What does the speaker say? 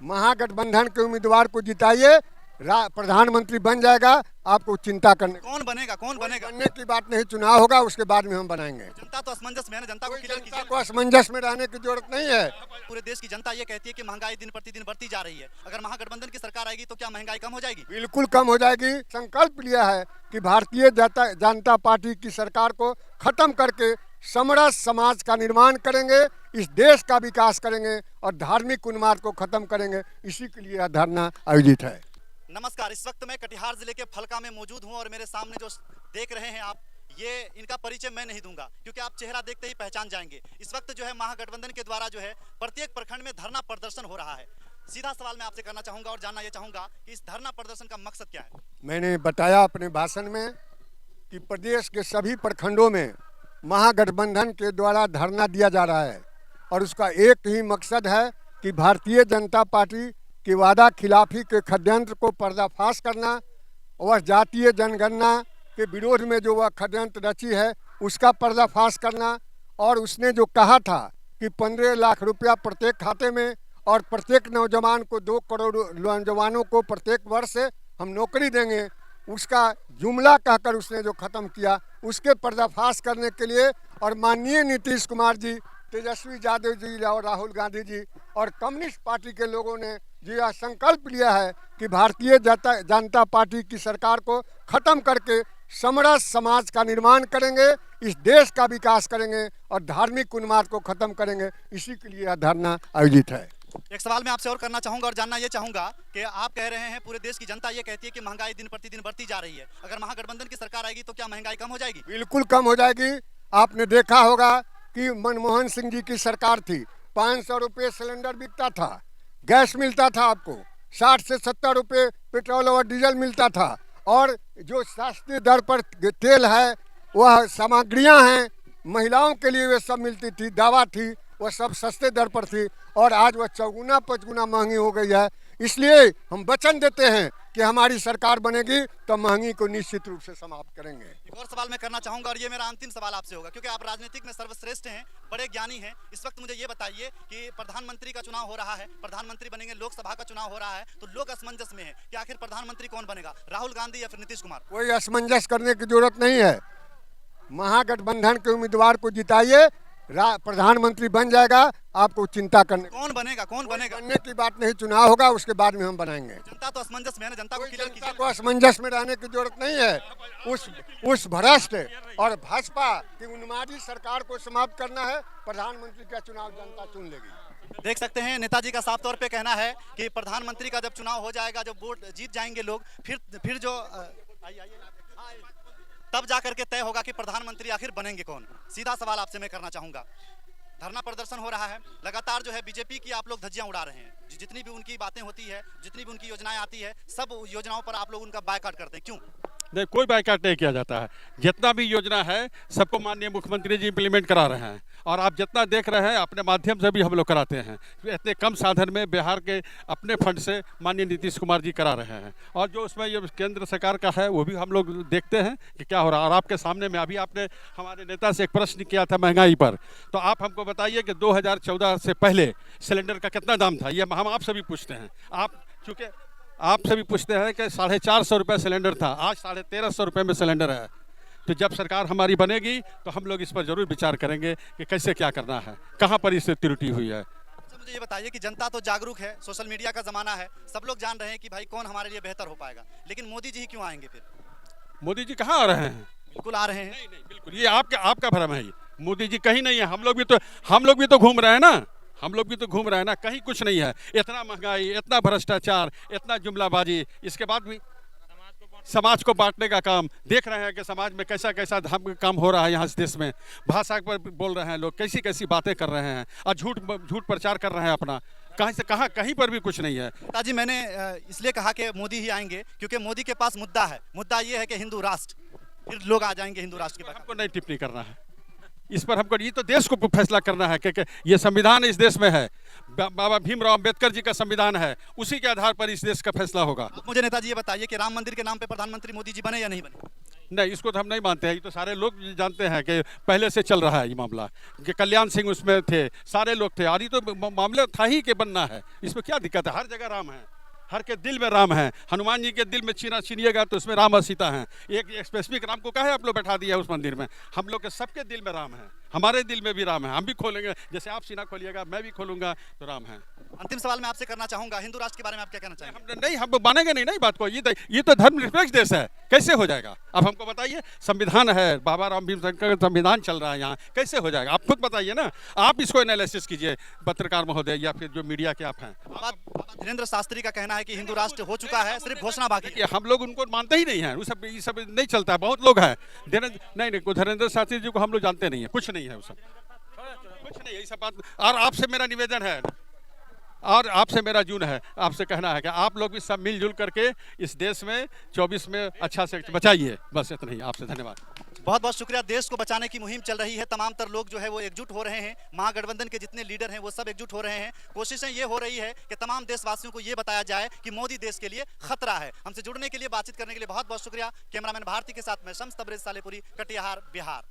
महागठबंधन के उम्मीदवार को जिताइए, प्रधानमंत्री बन जाएगा। आपको चिंता करने कौन बनेगा बनने की बात नहीं, चुनाव होगा उसके बाद में हम बनाएंगे। जनता तो असमंजस में है ना, जनता को असमंजस में रहने की जरूरत नहीं है। पूरे देश की जनता ये कहती है कि महंगाई दिन प्रतिदिन बढ़ती जा रही है। अगर महागठबंधन की सरकार आएगी तो क्या महंगाई कम हो जाएगी? बिल्कुल कम हो जाएगी। संकल्प लिया है कि भारतीय जनता पार्टी की सरकार को खत्म करके समरस समाज का निर्माण करेंगे, इस देश का विकास करेंगे और धार्मिक उन्माद को खत्म करेंगे। इसी के लिए यह धरना आयोजित है। नमस्कार, इस वक्त मैं कटिहार जिले के फलका में मौजूद हूं और मेरे सामने जो देख रहे हैं आप, ये इनका परिचय मैं नहीं दूंगा क्योंकि आप चेहरा देखते ही पहचान जाएंगे। इस वक्त जो है महागठबंधन के द्वारा जो है प्रत्येक प्रखंड में धरना प्रदर्शन हो रहा है। सीधा सवाल मैं आपसे करना चाहूंगा और जानना यह चाहूंगा कि इस धरना प्रदर्शन का मकसद क्या है? मैंने बताया अपने भाषण में कि प्रदेश के सभी प्रखंडों में महागठबंधन के द्वारा धरना दिया जा रहा है और उसका एक ही मकसद है कि भारतीय जनता पार्टी की वादा खिलाफी के षड्यंत्र को पर्दाफाश करना, वह जातीय जनगणना के विरोध में जो वह षड्यंत्र रची है उसका पर्दाफाश करना, और उसने जो कहा था कि 15 लाख रुपया प्रत्येक खाते में और प्रत्येक नौजवान को 2 करोड़ नौजवानों को प्रत्येक वर्ष हम नौकरी देंगे, उसका जुमला कहकर उसने जो ख़त्म किया, उसके पर्दाफाश करने के लिए और माननीय नीतीश कुमार जी, तेजस्वी यादव जी और राहुल गांधी जी और कम्युनिस्ट पार्टी के लोगों ने जो यह संकल्प लिया है कि भारतीय जनता पार्टी की सरकार को खत्म करके समरस समाज का निर्माण करेंगे, इस देश का विकास करेंगे और धार्मिक उन्माद को खत्म करेंगे। इसी के लिए यह धरना आयोजित है। एक सवाल मैं आपसे और करना चाहूंगा और जानना ये चाहूंगा कि आप कह रहे हैं पूरे देश की जनता ये कहती है कि महंगाई दिन प्रतिदिन बढ़ती जा रही है। अगर महागठबंधन की सरकार आएगी तो क्या महंगाई कम हो जाएगी? बिल्कुल कम हो जाएगी। आपने देखा होगा कि मनमोहन सिंह जी की सरकार थी, 500 रुपये सिलेंडर बिकता था, गैस मिलता था, आपको 60 से 70 रुपये पेट्रोल और डीजल मिलता था, और जो सस्ती दर पर तेल है, वह सामग्रियां हैं, महिलाओं के लिए वे सब मिलती थी, दवा थी, वह सब सस्ते दर पर थी, और आज वह 4 5 महंगी हो गई है। इसलिए हम वचन देते हैं कि हमारी सरकार बनेगी तो महंगी को निश्चित रूप से समाप्त करेंगे। एक और सवाल मैं करना चाहूंगा और ये मेरा अंतिम सवाल आपसे होगा क्योंकि आप राजनीतिक में सर्वश्रेष्ठ हैं, बड़े ज्ञानी हैं। इस वक्त मुझे ये बताइए कि प्रधानमंत्री का चुनाव हो रहा है, प्रधानमंत्री बनेंगे, लोकसभा का चुनाव हो रहा है, तो लोग असमंजस में है कि आखिर प्रधानमंत्री कौन बनेगा, राहुल गांधी या फिर नीतीश कुमार? कोई असमंजस करने की जरूरत नहीं है। महागठबंधन के उम्मीदवार को जिताइए, प्रधानमंत्री बन जाएगा। आपको चिंता करने कौन बनेगा बनने की बात नहीं, चुनाव होगा उसके बाद में हम बनाएंगे। जनता तो असमंजस में है ना, जनता को असमंजस में रहने की जरूरत नहीं है। उस भ्रष्ट और भाजपा की उन्मादी सरकार को समाप्त करना है। प्रधानमंत्री का चुनाव जनता चुन लेगी। देख सकते हैं नेताजी का साफ तौर पे कहना है कि प्रधानमंत्री का जब चुनाव हो जाएगा, जब वोट जीत जाएंगे लोग, फिर जो तब जाकर के तय होगा कि प्रधानमंत्री आखिर बनेंगे कौन। सीधा सवाल आपसे मैं करना चाहूंगा, धरना प्रदर्शन हो रहा है लगातार, जो है बीजेपी की आप लोग धज्जियां उड़ा रहे हैं, जितनी भी उनकी बातें होती है, जितनी भी उनकी योजनाएं आती है, सब योजनाओं पर आप लोग उनका बायकॉट करते हैं, क्यों? नहीं, कोई बायकॉट नहीं किया जाता है। जितना भी योजना है सबको माननीय मुख्यमंत्री जी इम्प्लीमेंट करा रहे हैं, और आप जितना देख रहे हैं अपने माध्यम से भी हम लोग कराते हैं। इतने कम साधन में बिहार के अपने फंड से माननीय नीतीश कुमार जी करा रहे हैं, और जो उसमें ये केंद्र सरकार का है वो भी हम लोग देखते हैं कि क्या हो रहा है। और आपके सामने में अभी आपने हमारे नेता से एक प्रश्न किया था महंगाई पर, तो आप हमको बताइए कि 2014 से पहले सिलेंडर का कितना दाम था, ये हम आपसे भी पूछते हैं। आप चूँकि आपसे भी पूछते हैं कि 450 रुपये सिलेंडर था, आज 1350 रुपये में सिलेंडर है। तो जब सरकार हमारी बनेगी तो हम लोग इस पर जरूर विचार करेंगे कि कैसे क्या करना है, कहाँ पर इससे त्रुटि हुई है। अच्छा, मुझे ये बताइए कि जनता तो जागरूक है, सोशल मीडिया का ज़माना है, सब लोग जान रहे हैं कि भाई कौन हमारे लिए बेहतर हो पाएगा, लेकिन मोदी जी ही क्यों आएंगे फिर? मोदी जी कहाँ आ रहे हैं? बिल्कुल आ रहे हैं। नहीं, बिल्कुल, ये आपका भ्रम है। ये मोदी जी कहीं नहीं है। हम लोग भी तो घूम रहे हैं ना, कहीं कुछ नहीं है। इतना महंगाई, इतना भ्रष्टाचार, इतना जुमलाबाजी, इसके बाद भी समाज को बांटने का काम देख रहे हैं कि समाज में कैसा कैसा काम हो रहा है। यहाँ इस देश में भाषा पर बोल रहे हैं लोग, कैसी कैसी बातें कर रहे हैं और झूठ प्रचार कर रहे हैं अपना। कहीं से कहाँ, कहीं पर भी कुछ नहीं है। ताजी मैंने इसलिए कहा कि मोदी ही आएंगे क्योंकि मोदी के पास मुद्दा है। मुद्दा ये है कि हिंदू राष्ट्र, फिर लोग आ जाएंगे हिंदू राष्ट्र के पास। हमको नहीं टिप्पणी करना है इस पर, हमको ये तो देश को फैसला करना है कि ये संविधान इस देश में है, बाबा भीमराव अंबेडकर जी का संविधान है, उसी के आधार पर इस देश का फैसला होगा। मुझे नेताजी ये बताइए कि राम मंदिर के नाम पे प्रधानमंत्री मोदी जी बने या नहीं बने? नहीं, इसको तो हम नहीं मानते हैं। ये तो सारे लोग जानते हैं कि पहले से चल रहा है ये मामला, कि कल्याण सिंह उसमें थे, सारे लोग थे, और ये तो मामला था ही कि बनना है। इसमें क्या दिक्कत है? हर जगह राम है, हर के दिल में राम है। हनुमान जी के दिल में छीनिएगा तो उसमें राम और सीता हैं। एक स्पेसिफिक राम को काहे आप लोग बैठा दिया उस मंदिर में? हम लोग के सबके दिल में राम है, हमारे दिल में भी राम है। हम भी खोलेंगे, जैसे आप सीना खोलिएगा मैं भी खोलूंगा, तो राम है। अंतिम सवाल मैं आपसे करना चाहूंगा, हिंदू राष्ट्र के बारे में आप क्या कहना चाहेंगे? नहीं, हम मानेंगे नहीं नहीं बात को। ये तो धर्मनिरपेक्ष देश है, कैसे हो जाएगा? अब हमको बताइए, संविधान है, बाबा राम भीमशंकर का संविधान चल रहा है यहाँ, कैसे हो जाएगा? आप खुद बताइए ना, आप इसको एनालिसिस कीजिए, पत्रकार महोदय या फिर जो मीडिया के आप हैं। बाबा धीरेन्द्र शास्त्री का कहना है कि हिंदू राष्ट्र हो चुका है, सिर्फ घोषणा बाकी है। कि हम लोग उनको मानते ही नहीं हैं, ये सब नहीं चलता है। बहुत लोग हैं नहीं, धीरेन्द्र शास्त्री जी को हम लोग जानते नहीं है, कुछ नहीं है वो सब, कुछ नहीं है ये सब बात। और आपसे मेरा निवेदन है, और आपसे मेरा जून है, आपसे कहना है कि आप लोग भी सब मिलजुल करके इस देश में 24 में अच्छा से बचाइए। बस इतना ही, आपसे धन्यवाद। बहुत बहुत शुक्रिया। देश को बचाने की मुहिम चल रही है, तमाम तर लोग जो है वो एकजुट हो रहे हैं, महागठबंधन के जितने लीडर हैं वो सब एकजुट हो रहे हैं। कोशिशें ये हो रही है कि तमाम देशवासियों को ये बताया जाए कि मोदी देश के लिए खतरा है। हमसे जुड़ने के लिए, बातचीत करने के लिए बहुत बहुत शुक्रिया। कैमरामैन भारती के साथ मैं शम्स तबरेज सालेपुरी, कटिहार, बिहार।